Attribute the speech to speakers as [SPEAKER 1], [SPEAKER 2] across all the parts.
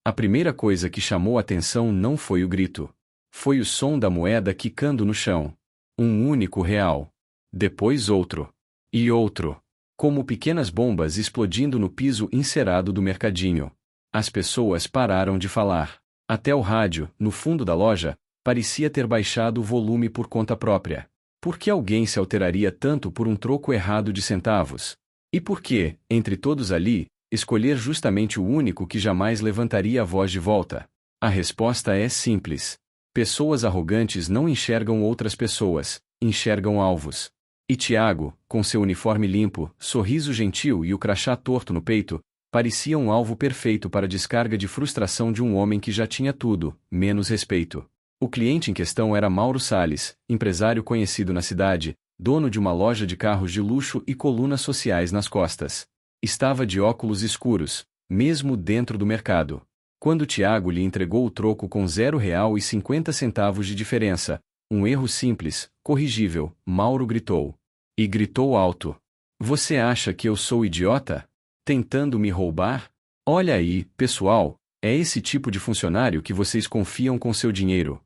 [SPEAKER 1] A primeira coisa que chamou a atenção não foi o grito. Foi o som da moeda quicando no chão. Um único real. Depois outro. E outro. Como pequenas bombas explodindo no piso encerado do mercadinho. As pessoas pararam de falar. Até o rádio, no fundo da loja, parecia ter baixado o volume por conta própria. Por que alguém se alteraria tanto por um troco errado de centavos? E por que, entre todos ali, escolher justamente o único que jamais levantaria a voz de volta? A resposta é simples. Pessoas arrogantes não enxergam outras pessoas, enxergam alvos. E Tiago, com seu uniforme limpo, sorriso gentil e o crachá torto no peito, parecia um alvo perfeito para a descarga de frustração de um homem que já tinha tudo, menos respeito. O cliente em questão era Mauro Salles, empresário conhecido na cidade, dono de uma loja de carros de luxo e colunas sociais nas costas. Estava de óculos escuros, mesmo dentro do mercado. Quando Tiago lhe entregou o troco com R$ 0,50 de diferença, um erro simples, corrigível, Mauro gritou. E gritou alto. Você acha que eu sou idiota? Tentando me roubar? Olha aí, pessoal, é esse tipo de funcionário que vocês confiam com seu dinheiro.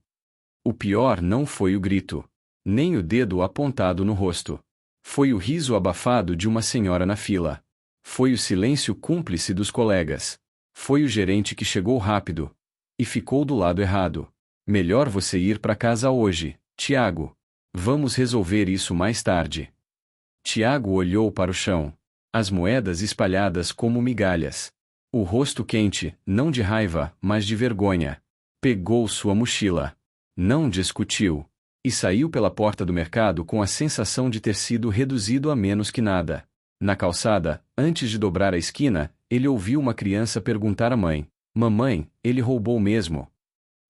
[SPEAKER 1] O pior não foi o grito, nem o dedo apontado no rosto. Foi o riso abafado de uma senhora na fila. Foi o silêncio cúmplice dos colegas. Foi o gerente que chegou rápido. E ficou do lado errado. Melhor você ir para casa hoje, Tiago. Vamos resolver isso mais tarde. Tiago olhou para o chão. As moedas espalhadas como migalhas. O rosto quente, não de raiva, mas de vergonha. Pegou sua mochila. Não discutiu. E saiu pela porta do mercado com a sensação de ter sido reduzido a menos que nada. Na calçada, antes de dobrar a esquina, ele ouviu uma criança perguntar à mãe: Mamãe, ele roubou mesmo?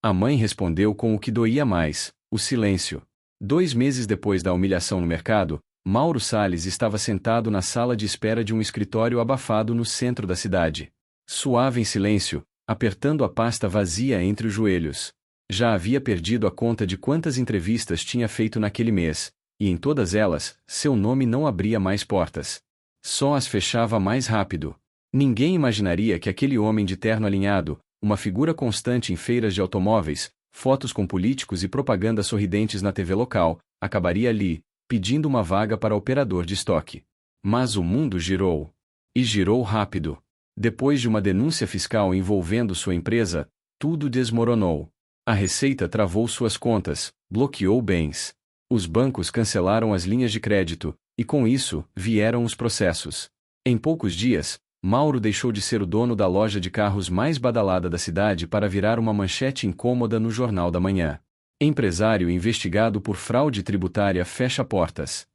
[SPEAKER 1] A mãe respondeu com o que doía mais: o silêncio. 2 meses depois da humilhação no mercado, Mauro Salles estava sentado na sala de espera de um escritório abafado no centro da cidade. Suave em silêncio, apertando a pasta vazia entre os joelhos. Já havia perdido a conta de quantas entrevistas tinha feito naquele mês, e em todas elas, seu nome não abria mais portas. Só as fechava mais rápido. Ninguém imaginaria que aquele homem de terno alinhado, uma figura constante em feiras de automóveis, fotos com políticos e propaganda sorridentes na TV local, acabaria ali, pedindo uma vaga para operador de estoque. Mas o mundo girou. E girou rápido. Depois de uma denúncia fiscal envolvendo sua empresa, tudo desmoronou. A Receita travou suas contas, bloqueou bens. Os bancos cancelaram as linhas de crédito, e com isso, vieram os processos. Em poucos dias, Mauro deixou de ser o dono da loja de carros mais badalada da cidade para virar uma manchete incômoda no Jornal da Manhã. Empresário investigado por fraude tributária fecha portas.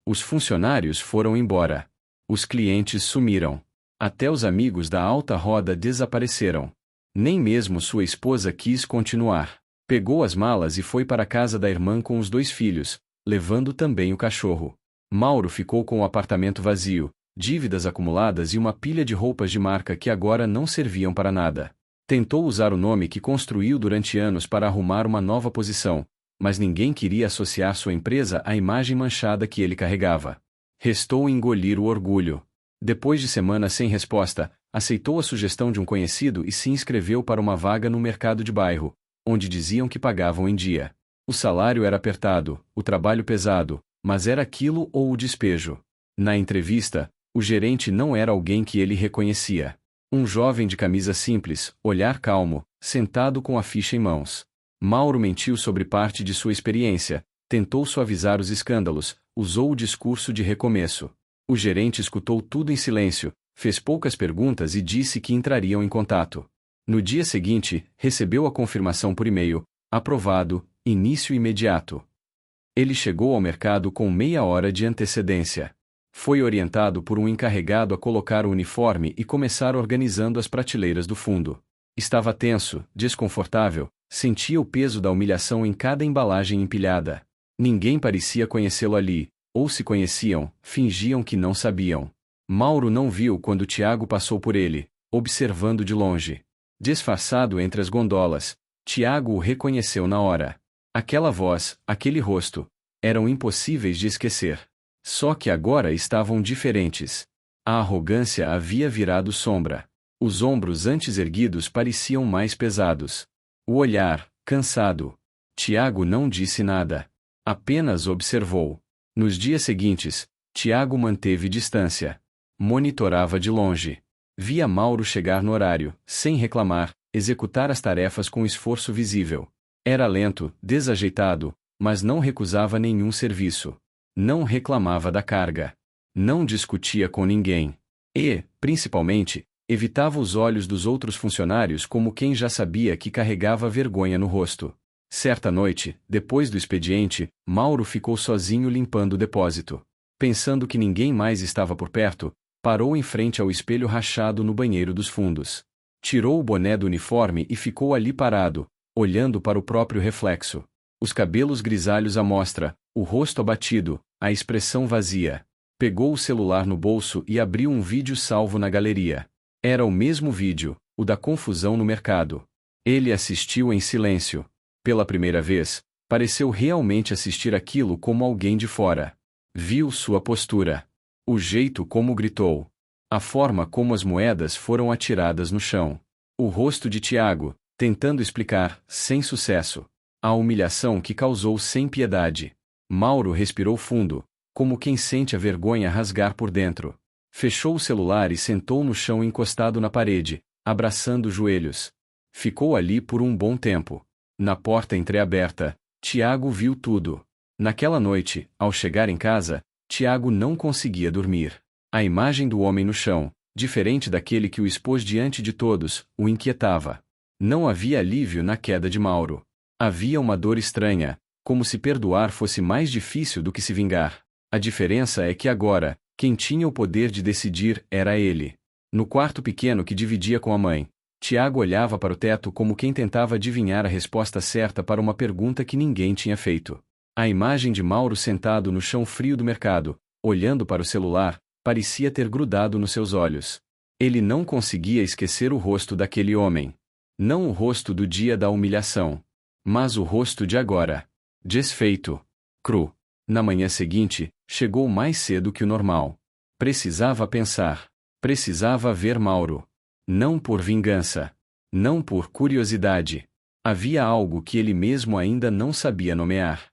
[SPEAKER 1] Os funcionários foram embora. Os clientes sumiram. Até os amigos da alta roda desapareceram. Nem mesmo sua esposa quis continuar. Pegou as malas e foi para a casa da irmã com os 2 filhos, levando também o cachorro. Mauro ficou com o apartamento vazio, dívidas acumuladas e uma pilha de roupas de marca que agora não serviam para nada. Tentou usar o nome que construiu durante anos para arrumar uma nova posição, mas ninguém queria associar sua empresa à imagem manchada que ele carregava. Restou engolir o orgulho. Depois de semanas sem resposta, aceitou a sugestão de um conhecido e se inscreveu para uma vaga no mercado de bairro, onde diziam que pagavam em dia. O salário era apertado, o trabalho pesado, mas era aquilo ou o despejo. Na entrevista, o gerente não era alguém que ele reconhecia. Um jovem de camisa simples, olhar calmo, sentado com a ficha em mãos. Mauro mentiu sobre parte de sua experiência, tentou suavizar os escândalos, usou o discurso de recomeço. O gerente escutou tudo em silêncio, fez poucas perguntas e disse que entrariam em contato. No dia seguinte, recebeu a confirmação por e-mail: aprovado, início imediato. Ele chegou ao mercado com meia hora de antecedência. Foi orientado por um encarregado a colocar o uniforme e começar organizando as prateleiras do fundo. Estava tenso, desconfortável, sentia o peso da humilhação em cada embalagem empilhada. Ninguém parecia conhecê-lo ali, ou se conheciam, fingiam que não sabiam. Mauro não viu quando Tiago passou por ele, observando de longe. Disfarçado entre as gondolas, Tiago o reconheceu na hora. Aquela voz, aquele rosto, eram impossíveis de esquecer. Só que agora estavam diferentes. A arrogância havia virado sombra. Os ombros antes erguidos pareciam mais pesados. O olhar, cansado. Tiago não disse nada. Apenas observou. Nos dias seguintes, Tiago manteve distância. Monitorava de longe. Via Mauro chegar no horário, sem reclamar, executar as tarefas com esforço visível. Era lento, desajeitado, mas não recusava nenhum serviço. Não reclamava da carga. Não discutia com ninguém. E, principalmente, evitava os olhos dos outros funcionários como quem já sabia que carregava vergonha no rosto. Certa noite, depois do expediente, Mauro ficou sozinho limpando o depósito. Pensando que ninguém mais estava por perto, parou em frente ao espelho rachado no banheiro dos fundos. Tirou o boné do uniforme e ficou ali parado, olhando para o próprio reflexo. Os cabelos grisalhos à mostra, o rosto abatido, a expressão vazia. Pegou o celular no bolso e abriu um vídeo salvo na galeria. Era o mesmo vídeo, o da confusão no mercado. Ele assistiu em silêncio. Pela primeira vez, pareceu realmente assistir aquilo como alguém de fora. Viu sua postura. O jeito como gritou. A forma como as moedas foram atiradas no chão. O rosto de Tiago, tentando explicar, sem sucesso. A humilhação que causou sem piedade. Mauro respirou fundo, como quem sente a vergonha rasgar por dentro. Fechou o celular e sentou no chão encostado na parede, abraçando os joelhos. Ficou ali por um bom tempo. Na porta entreaberta, Tiago viu tudo. Naquela noite, ao chegar em casa, Tiago não conseguia dormir. A imagem do homem no chão, diferente daquele que o expôs diante de todos, o inquietava. Não havia alívio na queda de Mauro. Havia uma dor estranha, como se perdoar fosse mais difícil do que se vingar. A diferença é que agora, quem tinha o poder de decidir era ele. No quarto pequeno que dividia com a mãe, Tiago olhava para o teto como quem tentava adivinhar a resposta certa para uma pergunta que ninguém tinha feito. A imagem de Mauro sentado no chão frio do mercado, olhando para o celular, parecia ter grudado nos seus olhos. Ele não conseguia esquecer o rosto daquele homem. Não o rosto do dia da humilhação, mas o rosto de agora. Desfeito. Cru. Na manhã seguinte, chegou mais cedo que o normal. Precisava pensar. Precisava ver Mauro. Não por vingança. Não por curiosidade. Havia algo que ele mesmo ainda não sabia nomear.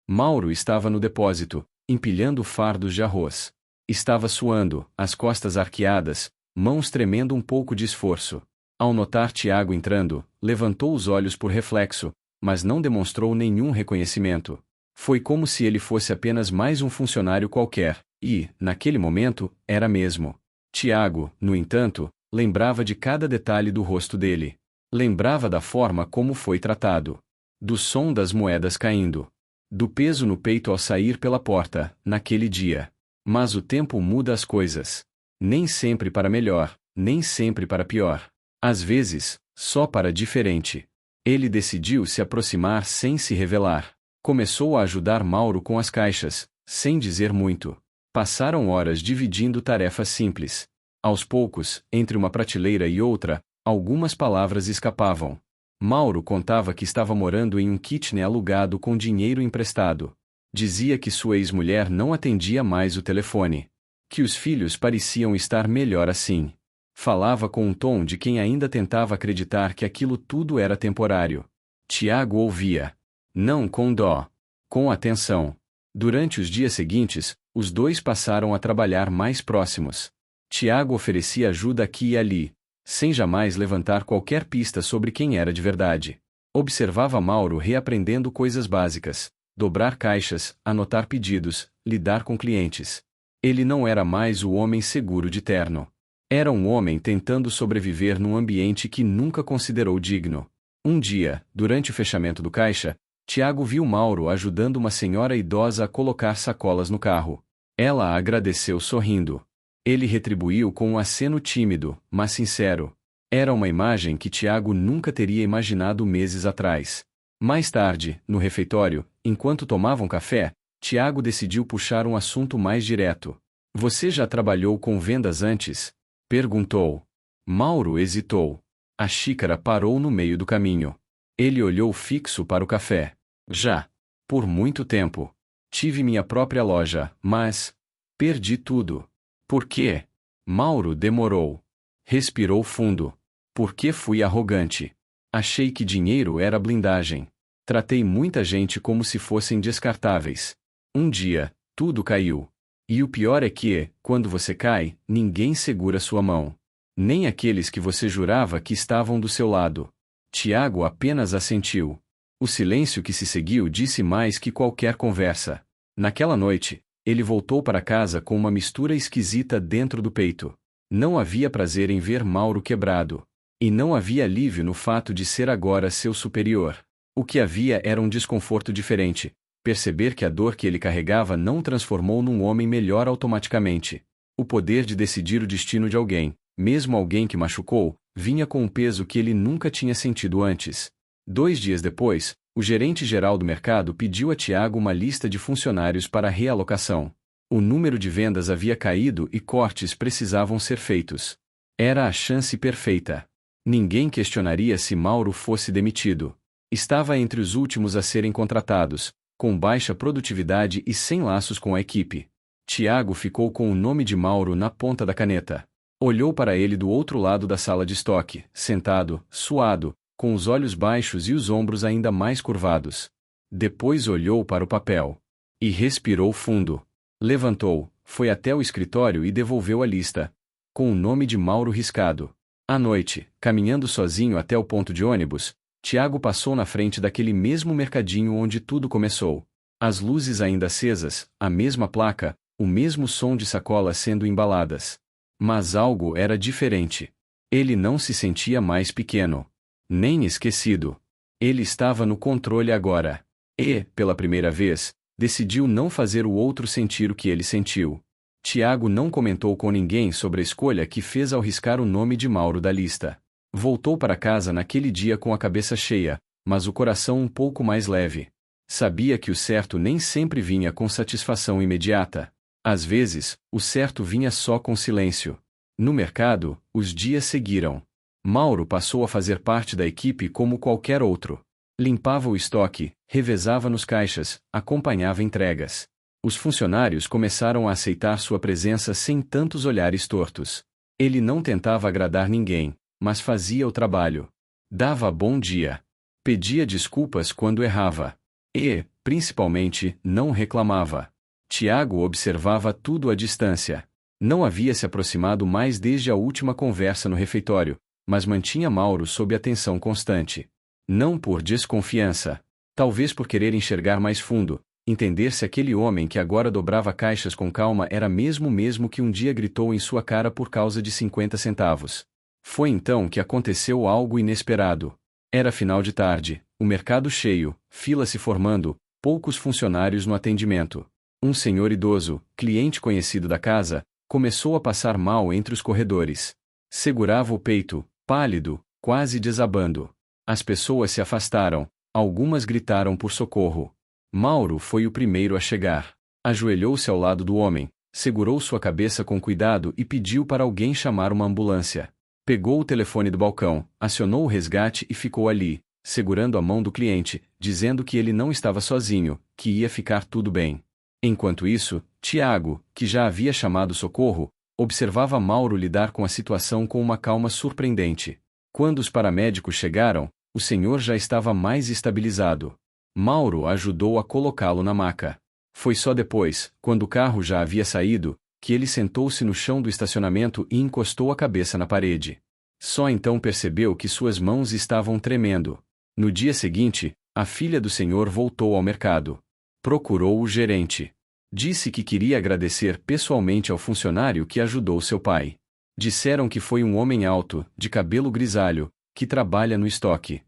[SPEAKER 1] Mauro estava no depósito, empilhando fardos de arroz. Estava suando, as costas arqueadas, mãos tremendo um pouco de esforço. Ao notar Tiago entrando, levantou os olhos por reflexo, mas não demonstrou nenhum reconhecimento. Foi como se ele fosse apenas mais um funcionário qualquer, e, naquele momento, era mesmo. Tiago, no entanto, lembrava de cada detalhe do rosto dele. Lembrava da forma como foi tratado. Do som das moedas caindo. Do peso no peito ao sair pela porta, naquele dia. Mas o tempo muda as coisas. Nem sempre para melhor, nem sempre para pior. Às vezes, só para diferente. Ele decidiu se aproximar sem se revelar. Começou a ajudar Mauro com as caixas, sem dizer muito. Passaram horas dividindo tarefas simples. Aos poucos, entre uma prateleira e outra, algumas palavras escapavam. Mauro contava que estava morando em um kitnet alugado com dinheiro emprestado. Dizia que sua ex-mulher não atendia mais o telefone. Que os filhos pareciam estar melhor assim. Falava com um tom de quem ainda tentava acreditar que aquilo tudo era temporário. Tiago ouvia. Não com dó. Com atenção. Durante os dias seguintes, os dois passaram a trabalhar mais próximos. Tiago oferecia ajuda aqui e ali, sem jamais levantar qualquer pista sobre quem era de verdade. Observava Mauro reaprendendo coisas básicas, dobrar caixas, anotar pedidos, lidar com clientes. Ele não era mais o homem seguro de terno. Era um homem tentando sobreviver num ambiente que nunca considerou digno. Um dia, durante o fechamento do caixa, Tiago viu Mauro ajudando uma senhora idosa a colocar sacolas no carro. Ela agradeceu sorrindo. Ele retribuiu com um aceno tímido, mas sincero. Era uma imagem que Tiago nunca teria imaginado meses atrás. Mais tarde, no refeitório, enquanto tomavam café, Tiago decidiu puxar um assunto mais direto. Você já trabalhou com vendas antes? Perguntou. Mauro hesitou. A xícara parou no meio do caminho. Ele olhou fixo para o café. Já. Por muito tempo. Tive minha própria loja, mas perdi tudo. Por quê? Mauro demorou. Respirou fundo. Por que fui arrogante? Achei que dinheiro era blindagem. Tratei muita gente como se fossem descartáveis. Um dia, tudo caiu. E o pior é que, quando você cai, ninguém segura sua mão. Nem aqueles que você jurava que estavam do seu lado. Tiago apenas assentiu. O silêncio que se seguiu disse mais que qualquer conversa. Naquela noite, ele voltou para casa com uma mistura esquisita dentro do peito. Não havia prazer em ver Mauro quebrado. E não havia alívio no fato de ser agora seu superior. O que havia era um desconforto diferente. Perceber que a dor que ele carregava não o transformou num homem melhor automaticamente. O poder de decidir o destino de alguém, mesmo alguém que machucou, vinha com um peso que ele nunca tinha sentido antes. 2 dias depois, o gerente-geral do mercado pediu a Tiago uma lista de funcionários para realocação. O número de vendas havia caído e cortes precisavam ser feitos. Era a chance perfeita. Ninguém questionaria se Mauro fosse demitido. Estava entre os últimos a serem contratados, com baixa produtividade e sem laços com a equipe. Tiago ficou com o nome de Mauro na ponta da caneta. Olhou para ele do outro lado da sala de estoque, sentado, suado, com os olhos baixos e os ombros ainda mais curvados. Depois olhou para o papel. E respirou fundo. Levantou, foi até o escritório e devolveu a lista, com o nome de Mauro riscado. À noite, caminhando sozinho até o ponto de ônibus, Tiago passou na frente daquele mesmo mercadinho onde tudo começou. As luzes ainda acesas, a mesma placa, o mesmo som de sacolas sendo embaladas. Mas algo era diferente. Ele não se sentia mais pequeno. Nem esquecido. Ele estava no controle agora. E, pela primeira vez, decidiu não fazer o outro sentir o que ele sentiu. Tiago não comentou com ninguém sobre a escolha que fez ao riscar o nome de Mauro da lista. Voltou para casa naquele dia com a cabeça cheia, mas o coração um pouco mais leve. Sabia que o certo nem sempre vinha com satisfação imediata. Às vezes, o certo vinha só com silêncio. No mercado, os dias seguiram. Mauro passou a fazer parte da equipe como qualquer outro. Limpava o estoque, revezava nos caixas, acompanhava entregas. Os funcionários começaram a aceitar sua presença sem tantos olhares tortos. Ele não tentava agradar ninguém, mas fazia o trabalho. Dava bom dia. Pedia desculpas quando errava. E, principalmente, não reclamava. Tiago observava tudo à distância. Não havia se aproximado mais desde a última conversa no refeitório, mas mantinha Mauro sob atenção constante. Não por desconfiança. Talvez por querer enxergar mais fundo, entender se aquele homem que agora dobrava caixas com calma era mesmo que um dia gritou em sua cara por causa de 50 centavos. Foi então que aconteceu algo inesperado. Era final de tarde, o mercado cheio, fila se formando, poucos funcionários no atendimento. Um senhor idoso, cliente conhecido da casa, começou a passar mal entre os corredores. Segurava o peito, pálido, quase desabando. As pessoas se afastaram, algumas gritaram por socorro. Mauro foi o primeiro a chegar. Ajoelhou-se ao lado do homem, segurou sua cabeça com cuidado e pediu para alguém chamar uma ambulância. Pegou o telefone do balcão, acionou o resgate e ficou ali, segurando a mão do cliente, dizendo que ele não estava sozinho, que ia ficar tudo bem. Enquanto isso, Tiago, que já havia chamado socorro, observava Mauro lidar com a situação com uma calma surpreendente. Quando os paramédicos chegaram, o senhor já estava mais estabilizado. Mauro ajudou a colocá-lo na maca. Foi só depois, quando o carro já havia saído, que ele sentou-se no chão do estacionamento e encostou a cabeça na parede. Só então percebeu que suas mãos estavam tremendo. No dia seguinte, a filha do senhor voltou ao mercado. Procurou o gerente. Disse que queria agradecer pessoalmente ao funcionário que ajudou seu pai. Disseram que foi um homem alto, de cabelo grisalho, que trabalha no estoque.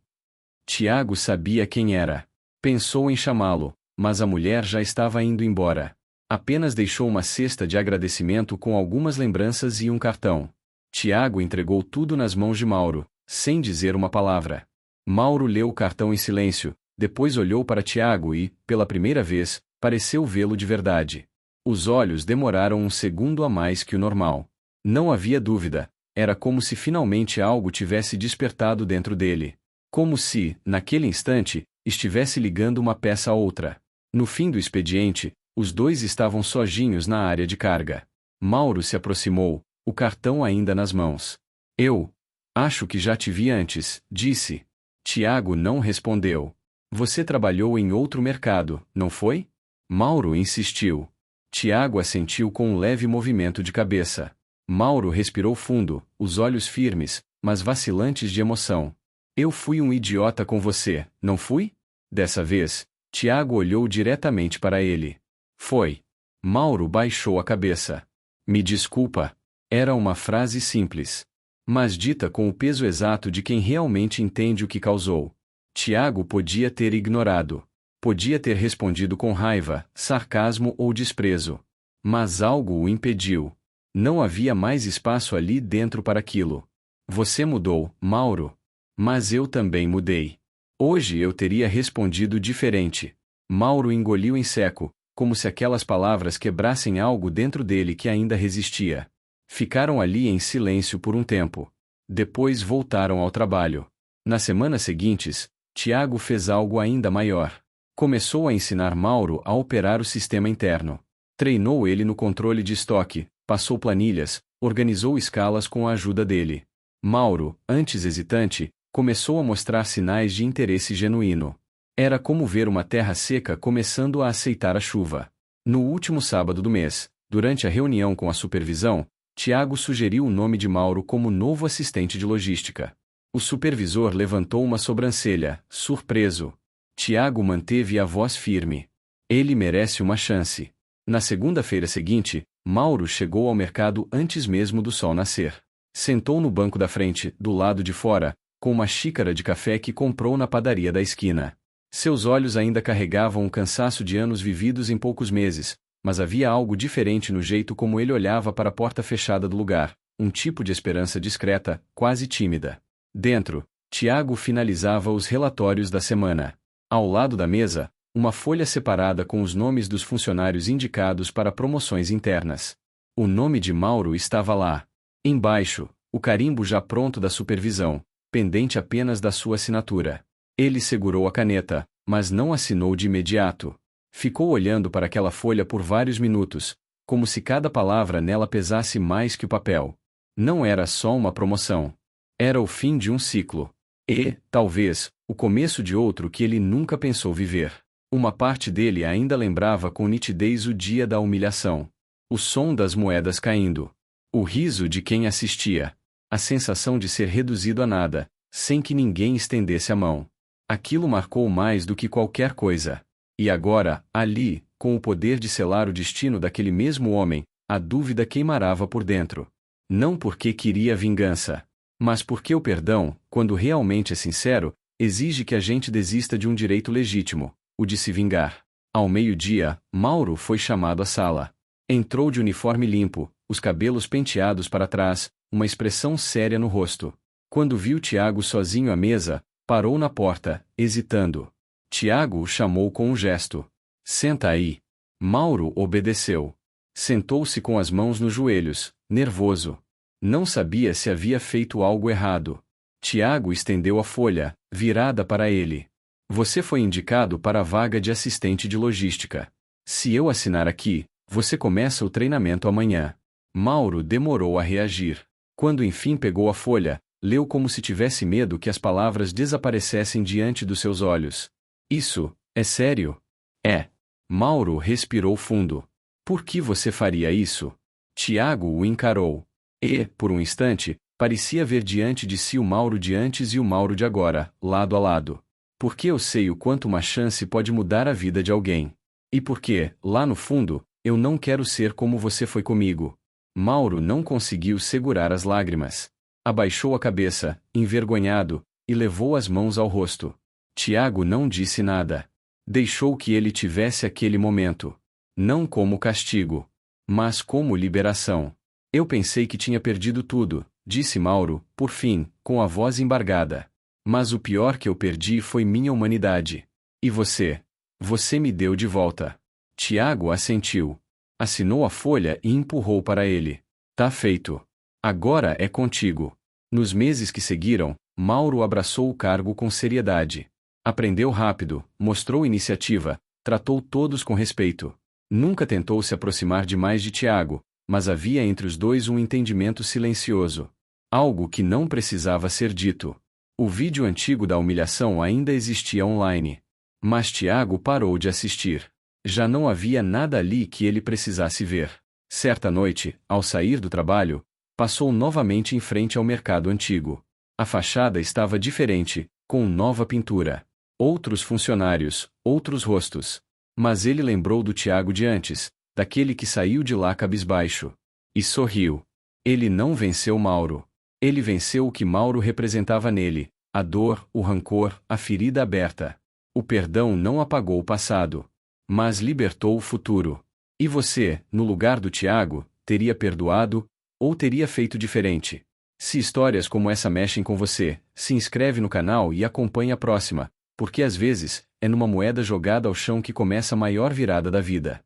[SPEAKER 1] Tiago sabia quem era. Pensou em chamá-lo, mas a mulher já estava indo embora. Apenas deixou uma cesta de agradecimento com algumas lembranças e um cartão. Tiago entregou tudo nas mãos de Mauro, sem dizer uma palavra. Mauro leu o cartão em silêncio, depois olhou para Tiago e, pela primeira vez, pareceu vê-lo de verdade. Os olhos demoraram um segundo a mais que o normal. Não havia dúvida, era como se finalmente algo tivesse despertado dentro dele. Como se, naquele instante, estivesse ligando uma peça a outra. No fim do expediente, os dois estavam sozinhos na área de carga. Mauro se aproximou, o cartão ainda nas mãos. Eu acho que já te vi antes, disse. Tiago não respondeu. Você trabalhou em outro mercado, não foi? Mauro insistiu. Tiago assentiu com um leve movimento de cabeça. Mauro respirou fundo, os olhos firmes, mas vacilantes de emoção. Eu fui um idiota com você, não fui? Dessa vez, Tiago olhou diretamente para ele. Foi. Mauro baixou a cabeça. Me desculpa. Era uma frase simples, mas dita com o peso exato de quem realmente entende o que causou. Tiago podia ter ignorado. Podia ter respondido com raiva, sarcasmo ou desprezo. Mas algo o impediu. Não havia mais espaço ali dentro para aquilo. Você mudou, Mauro. Mas eu também mudei. Hoje eu teria respondido diferente. Mauro engoliu em seco, como se aquelas palavras quebrassem algo dentro dele que ainda resistia. Ficaram ali em silêncio por um tempo. Depois voltaram ao trabalho. Nas semanas seguintes, Tiago fez algo ainda maior. Começou a ensinar Mauro a operar o sistema interno. Treinou ele no controle de estoque, passou planilhas, organizou escalas com a ajuda dele. Mauro, antes hesitante, começou a mostrar sinais de interesse genuíno. Era como ver uma terra seca começando a aceitar a chuva. No último sábado do mês, durante a reunião com a supervisão, Tiago sugeriu o nome de Mauro como novo assistente de logística. O supervisor levantou uma sobrancelha, surpreso. Tiago manteve a voz firme. Ele merece uma chance. Na segunda-feira seguinte, Mauro chegou ao mercado antes mesmo do sol nascer. Sentou no banco da frente, do lado de fora, com uma xícara de café que comprou na padaria da esquina. Seus olhos ainda carregavam o cansaço de anos vividos em poucos meses, mas havia algo diferente no jeito como ele olhava para a porta fechada do lugar, um tipo de esperança discreta, quase tímida. Dentro, Tiago finalizava os relatórios da semana. Ao lado da mesa, uma folha separada com os nomes dos funcionários indicados para promoções internas. O nome de Mauro estava lá. Embaixo, o carimbo já pronto da supervisão, pendente apenas da sua assinatura. Ele segurou a caneta, mas não assinou de imediato. Ficou olhando para aquela folha por vários minutos, como se cada palavra nela pesasse mais que o papel. Não era só uma promoção. Era o fim de um ciclo. E, talvez, o começo de outro que ele nunca pensou viver. Uma parte dele ainda lembrava com nitidez o dia da humilhação. O som das moedas caindo. O riso de quem assistia. A sensação de ser reduzido a nada, sem que ninguém estendesse a mão. Aquilo marcou mais do que qualquer coisa. E agora, ali, com o poder de selar o destino daquele mesmo homem, a dúvida queimarava por dentro. Não porque queria vingança, mas porque o perdão, quando realmente é sincero, exige que a gente desista de um direito legítimo, o de se vingar. Ao meio-dia, Mauro foi chamado à sala. Entrou de uniforme limpo, os cabelos penteados para trás, uma expressão séria no rosto. Quando viu Tiago sozinho à mesa, parou na porta, hesitando. Tiago o chamou com um gesto. Senta aí. Mauro obedeceu. Sentou-se com as mãos nos joelhos, nervoso. Não sabia se havia feito algo errado. Tiago estendeu a folha, virada para ele. Você foi indicado para a vaga de assistente de logística. Se eu assinar aqui, você começa o treinamento amanhã. Mauro demorou a reagir. Quando enfim pegou a folha, leu como se tivesse medo que as palavras desaparecessem diante dos seus olhos. Isso, é sério? É. Mauro respirou fundo. Por que você faria isso? Tiago o encarou. E, por um instante, parecia ver diante de si o Mauro de antes e o Mauro de agora, lado a lado. Porque eu sei o quanto uma chance pode mudar a vida de alguém. E porque, lá no fundo, eu não quero ser como você foi comigo. Mauro não conseguiu segurar as lágrimas. Abaixou a cabeça, envergonhado, e levou as mãos ao rosto. Tiago não disse nada. Deixou que ele tivesse aquele momento. Não como castigo, mas como liberação. Eu pensei que tinha perdido tudo, disse Mauro, por fim, com a voz embargada. Mas o pior que eu perdi foi minha humanidade. E você? Você me deu de volta. Tiago assentiu. Assinou a folha e empurrou para ele. Tá feito. Agora é contigo. Nos meses que seguiram, Mauro abraçou o cargo com seriedade. Aprendeu rápido, mostrou iniciativa, tratou todos com respeito. Nunca tentou se aproximar demais de Tiago, mas havia entre os dois um entendimento silencioso. Algo que não precisava ser dito. O vídeo antigo da humilhação ainda existia online. Mas Tiago parou de assistir. Já não havia nada ali que ele precisasse ver. Certa noite, ao sair do trabalho, passou novamente em frente ao mercado antigo. A fachada estava diferente, com nova pintura. Outros funcionários, outros rostos. Mas ele lembrou do Tiago de antes, daquele que saiu de lá cabisbaixo. E sorriu. Ele não venceu Mauro. Ele venceu o que Mauro representava nele: a dor, o rancor, a ferida aberta. O perdão não apagou o passado, mas libertou o futuro. E você, no lugar do Tiago, teria perdoado, ou teria feito diferente? Se histórias como essa mexem com você, se inscreve no canal e acompanhe a próxima, porque às vezes, é numa moeda jogada ao chão que começa a maior virada da vida.